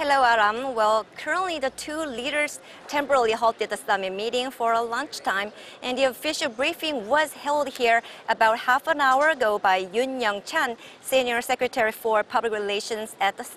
Hello, Aram. Well, currently the two leaders temporarily halted the summit meeting for a lunchtime, and the official briefing was held here about half an hour ago by Yoon Young-chan, Senior Secretary for Public Relations at the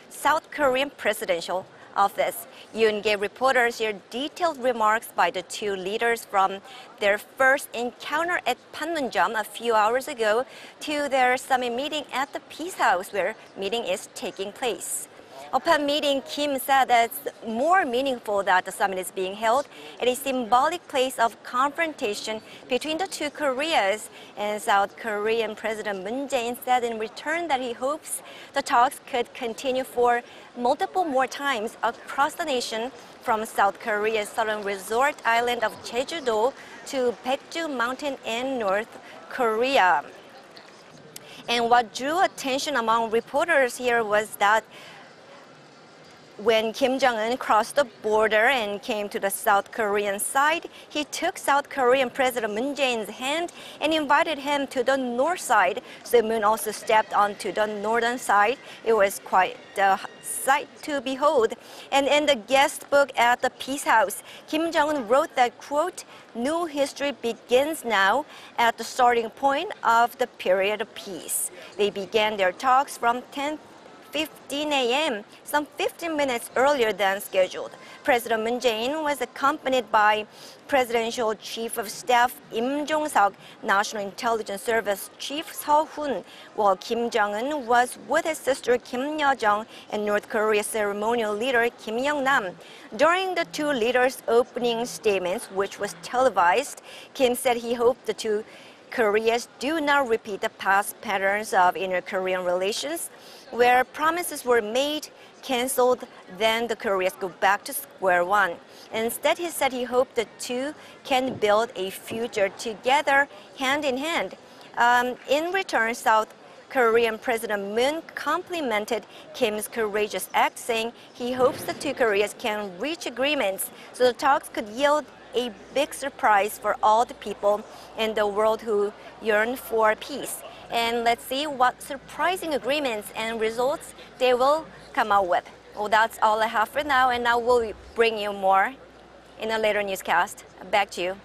South Korean Presidential Office. Yoon gave reporters here detailed remarks by the two leaders from their first encounter at Panmunjom a few hours ago to their summit meeting at the Peace House, where meeting is taking place. Upon meeting, Kim said that it's more meaningful that the summit is being held at a symbolic place of confrontation between the two Koreas. And South Korean President Moon Jae-in said in return that he hopes the talks could continue for multiple more times across the nation, from South Korea's southern resort island of Jeju-do to Baekdu Mountain in North Korea. And what drew attention among reporters here was that when Kim Jong-un crossed the border and came to the South Korean side, he took South Korean President Moon Jae-in's hand and invited him to the north side. So Moon also stepped onto the northern side. It was quite a sight to behold. And in the guest book at the Peace House, Kim Jong-un wrote that, quote, "New history begins now at the starting point of the period of peace." They began their talks from 10:15 a.m., some 15 minutes earlier than scheduled. President Moon Jae-in was accompanied by Presidential Chief of Staff Im Jong-seok, National Intelligence Service Chief Seo Hoon, while Kim Jong-un was with his sister Kim Yo-jong and North Korea's ceremonial leader Kim Yong-nam. During the two leaders' opening statements, which was televised, Kim said he hoped the two Koreas do not repeat the past patterns of inter-Korean relations, where promises were made, canceled, then the Koreas go back to square one. Instead, he said he hoped the two can build a future together, hand in hand. In return, South Korean President Moon complimented Kim's courageous act, saying he hopes the two Koreas can reach agreements so the talks could yield a big surprise for all the people in the world who yearn for peace. And let's see what surprising agreements and results they will come out with. Well, that's all I have for now, and now we'll bring you more in a later newscast. Back to you.